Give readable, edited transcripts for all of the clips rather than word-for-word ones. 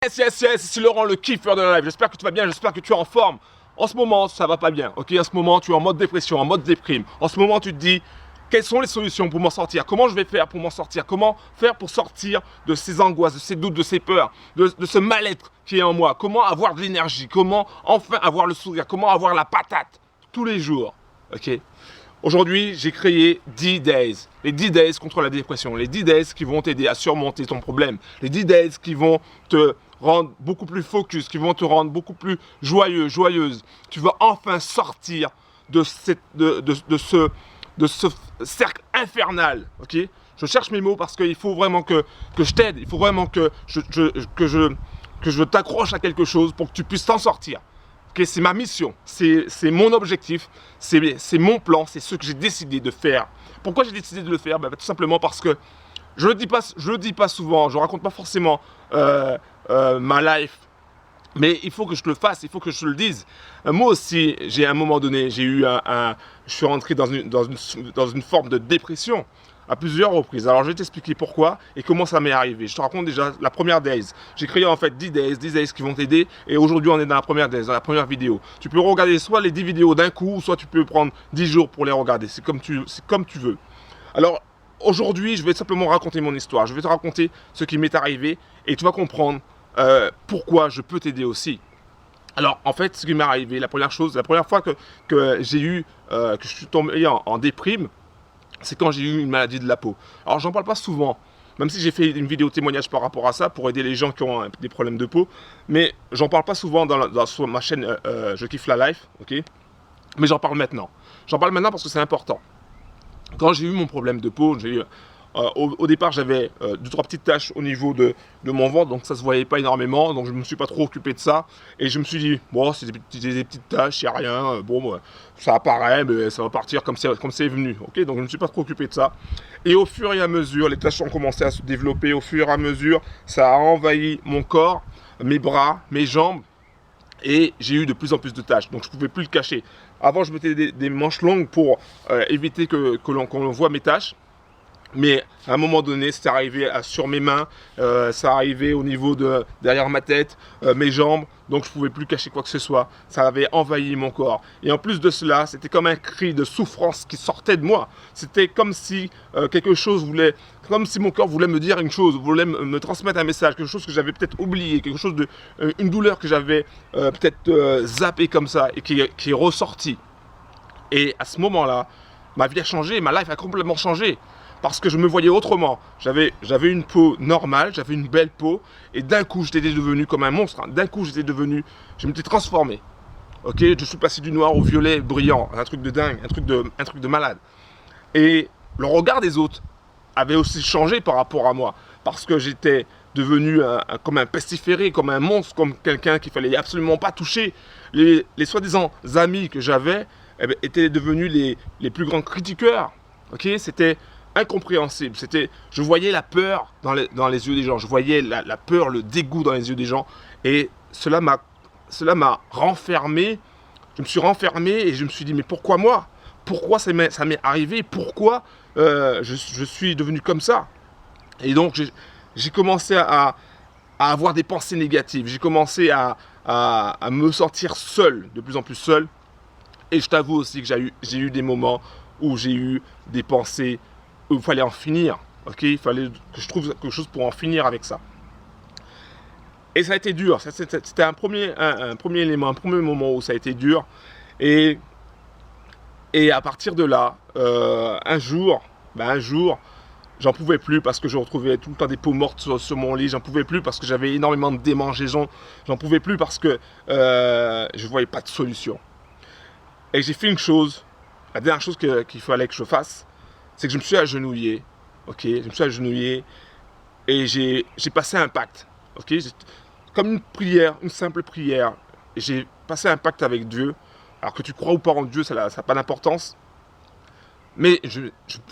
Yes, c'est Laurent le kiffeur de la live. J'espère que tu vas bien, j'espère que tu es en forme. En ce moment, ça va pas bien, ok? En ce moment, tu es en mode dépression, en mode déprime. En ce moment, tu te dis, quelles sont les solutions pour m'en sortir? Comment je vais faire pour m'en sortir? Comment faire pour sortir de ces angoisses, de ces doutes, de ces peurs, de ce mal-être qui est en moi? Comment avoir de l'énergie? Comment enfin avoir le sourire? Comment avoir la patate tous les jours, ok? Aujourd'hui, j'ai créé 10 days. Les 10 days contre la dépression. Les 10 days qui vont t'aider à surmonter ton problème. Les 10 days qui vont te rendre beaucoup plus focus, qui vont te rendre beaucoup plus joyeux, joyeuse. Tu vas enfin sortir de ce cercle infernal. Ok? Je cherche mes mots parce qu'il faut vraiment que je t'aide. Il faut vraiment que je t'accroche à quelque chose pour que tu puisses t'en sortir. Okay, c'est ma mission, c'est mon objectif, c'est mon plan, c'est ce que j'ai décidé de faire. Pourquoi j'ai décidé de le faire? Tout simplement parce que je le dis pas souvent, je raconte pas forcément ma life, mais il faut que je le fasse, il faut que je le dise. Moi aussi, j'ai à un moment donné, je suis rentré dans une forme de dépression à plusieurs reprises. Alors je vais t'expliquer pourquoi et comment ça m'est arrivé. Je te raconte déjà la première days. J'ai créé en fait 10 days qui vont t'aider et aujourd'hui on est dans la première days, dans la première vidéo. Tu peux regarder soit les 10 vidéos d'un coup, soit tu peux prendre 10 jours pour les regarder. C'est comme tu veux. Alors aujourd'hui je vais simplement raconter mon histoire. Je vais te raconter ce qui m'est arrivé et tu vas comprendre pourquoi je peux t'aider aussi. Alors en fait ce qui m'est arrivé, la première fois que je suis tombé en déprime, c'est quand j'ai eu une maladie de la peau. Alors j'en parle pas souvent, même si j'ai fait une vidéo témoignage par rapport à ça pour aider les gens qui ont des problèmes de peau, mais j'en parle pas souvent sur ma chaîne Je kiffe la life, ok? Mais j'en parle maintenant. J'en parle maintenant parce que c'est important. Quand j'ai eu mon problème de peau, au départ j'avais 2-3 petites taches au niveau de mon ventre, donc ça se voyait pas énormément, donc je me suis pas trop occupé de ça, et je me suis dit, bon c'est des petites taches, il n'y a rien, bon ça apparaît, mais ça va partir comme c'est venu, ok? Donc je me suis pas trop occupé de ça, et au fur et à mesure, les taches ont commencé à se développer, au fur et à mesure, ça a envahi mon corps, mes bras, mes jambes, et j'ai eu de plus en plus de taches, donc je pouvais plus le cacher. Avant je mettais des manches longues pour éviter qu'on voit mes taches. Mais à un moment donné, c'est arrivé sur mes mains, ça arrivait au niveau de derrière ma tête, mes jambes, donc je ne pouvais plus cacher quoi que ce soit. Ça avait envahi mon corps. Et en plus de cela, c'était comme un cri de souffrance qui sortait de moi. C'était comme si comme si mon corps voulait me dire une chose, voulait me transmettre un message, quelque chose que j'avais peut-être oublié, une douleur que j'avais peut-être zappée comme ça et qui est ressortie. Et à ce moment-là, ma vie a changé, ma life a complètement changé. Parce que je me voyais autrement. J'avais une peau normale, j'avais une belle peau, et d'un coup, j'étais devenu comme un monstre. D'un coup, je m'étais transformé. Ok, je suis passé du noir au violet brillant, un truc de dingue, un truc de malade. Et le regard des autres avait aussi changé par rapport à moi, parce que j'étais devenu comme un pestiféré, comme un monstre, comme quelqu'un qu'il fallait absolument pas toucher. Les soi-disant amis que j'avais étaient devenus les plus grands critiqueurs. Ok, c'était incompréhensible. Je voyais la peur dans les yeux des gens. Je voyais la peur, le dégoût dans les yeux des gens. Et cela m'a renfermé. Je me suis renfermé et je me suis dit, mais pourquoi moi? Pourquoi ça m'est arrivé? Pourquoi je suis devenu comme ça? Et donc, j'ai commencé à avoir des pensées négatives. J'ai commencé à me sentir seul, de plus en plus seul. Et je t'avoue aussi que j'ai eu des moments où j'ai eu des pensées où il fallait en finir, ok? Il fallait que je trouve quelque chose pour en finir avec ça. Et ça a été dur, c'était un premier élément, un premier moment où ça a été dur. Et à partir de là, un jour, j'en pouvais plus parce que je retrouvais tout le temps des peaux mortes sur mon lit, j'en pouvais plus parce que j'avais énormément de démangeaisons, j'en pouvais plus parce que je voyais pas de solution. Et j'ai fait une chose, la dernière chose qu'il fallait que je fasse, c'est que je me suis agenouillé, ok? Je me suis agenouillé et j'ai passé un pacte, ok? Comme une prière, une simple prière. J'ai passé un pacte avec Dieu. Alors que tu crois ou pas en Dieu, ça n'a pas d'importance. Mais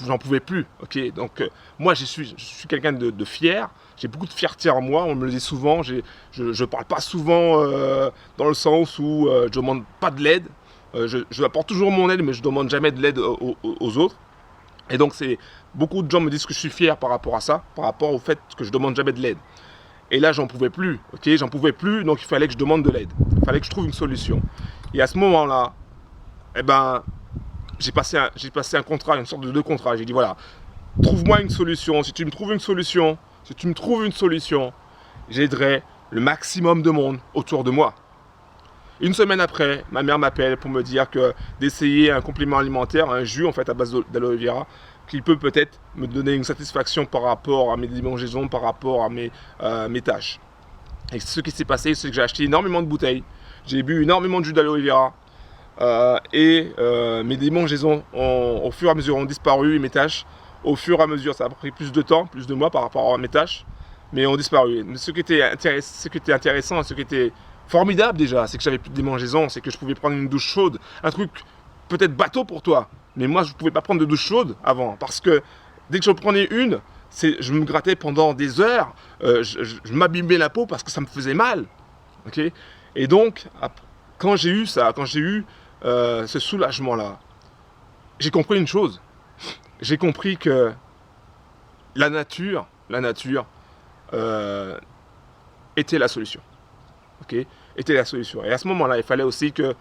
j'en pouvais plus, ok? Donc moi, je suis quelqu'un de fier. J'ai beaucoup de fierté en moi, on me le dit souvent. Je parle pas souvent dans le sens où je demande pas de l'aide. Je apporte toujours mon aide, mais je demande jamais de l'aide aux autres. Et donc beaucoup de gens me disent que je suis fier par rapport à ça, par rapport au fait que je demande jamais de l'aide. Et là, j'en pouvais plus, ok? J'en pouvais plus, donc il fallait que je demande de l'aide. Il fallait que je trouve une solution. Et à ce moment-là, eh ben, j'ai passé un contrat, une sorte de deux contrats. J'ai dit, voilà, trouve-moi une solution. Si tu me trouves une solution, j'aiderai le maximum de monde autour de moi. Une semaine après, ma mère m'appelle pour me dire que d'essayer un complément alimentaire, un jus en fait à base d'aloe vera, qui peut peut-être me donner une satisfaction par rapport à mes démangeaisons, par rapport à mes tâches. Et ce qui s'est passé, c'est que j'ai acheté énormément de bouteilles, j'ai bu énormément de jus d'aloe vera, mes démangeaisons au fur et à mesure ont disparu, et mes tâches, au fur et à mesure, ça a pris plus de temps, plus de mois par rapport à mes tâches, mais ont disparu. Mais ce qui était intéressant, ce qui était formidable déjà, c'est que j'avais plus de démangeaisons, c'est que je pouvais prendre une douche chaude, un truc peut-être bateau pour toi, mais moi je ne pouvais pas prendre de douche chaude avant, parce que dès que je prenais une, je me grattais pendant des heures, je m'abîmais la peau parce que ça me faisait mal. Okay, et donc, quand j'ai eu ça, quand j'ai eu ce soulagement-là, j'ai compris une chose. J'ai compris que la nature était la solution. Okay, était la solution. Et à ce moment-là, il fallait aussi que,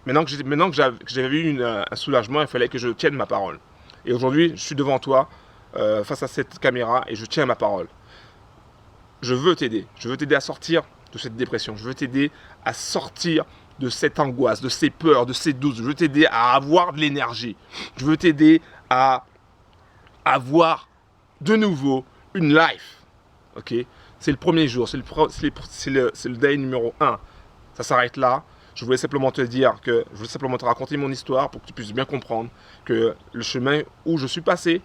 maintenant que j'avais eu un soulagement, il fallait que je tienne ma parole. Et aujourd'hui, je suis devant toi, face à cette caméra, et je tiens ma parole. Je veux t'aider. Je veux t'aider à sortir de cette dépression. Je veux t'aider à sortir de cette angoisse, de ces peurs, de ces doutes. Je veux t'aider à avoir de l'énergie. Je veux t'aider à avoir de nouveau une life. Ok? C'est le premier jour, c'est le day numéro 1. Ça s'arrête là. Je voulais simplement te dire que, je voulais simplement te raconter mon histoire pour que tu puisses bien comprendre que le chemin où je suis passé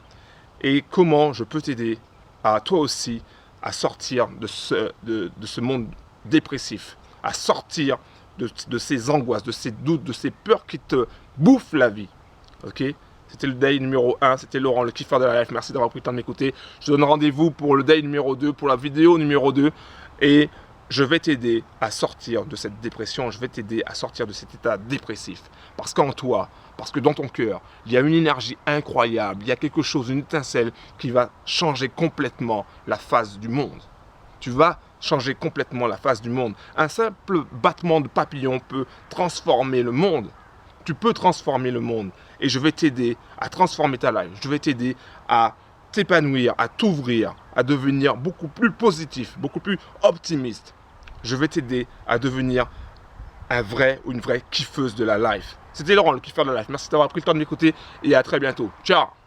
et comment je peux t'aider à toi aussi à sortir de ce monde dépressif, à sortir de ces angoisses, de ces doutes, de ces peurs qui te bouffent la vie. Ok? C'était le day numéro 1, c'était Laurent, le kiffeur de la life. Merci d'avoir pris le temps de m'écouter. Je te donne rendez-vous pour le day numéro 2, pour la vidéo numéro 2. Et je vais t'aider à sortir de cette dépression, je vais t'aider à sortir de cet état dépressif. Parce qu'en toi, parce que dans ton cœur, il y a une énergie incroyable, il y a quelque chose, une étincelle qui va changer complètement la face du monde. Tu vas changer complètement la face du monde. Un simple battement de papillon peut transformer le monde. Tu peux transformer le monde. Et je vais t'aider à transformer ta life. Je vais t'aider à t'épanouir, à t'ouvrir, à devenir beaucoup plus positif, beaucoup plus optimiste. Je vais t'aider à devenir un vrai ou une vraie kiffeuse de la life. C'était Laurent, le kiffeur de la life. Merci d'avoir pris le temps de m'écouter et à très bientôt. Ciao!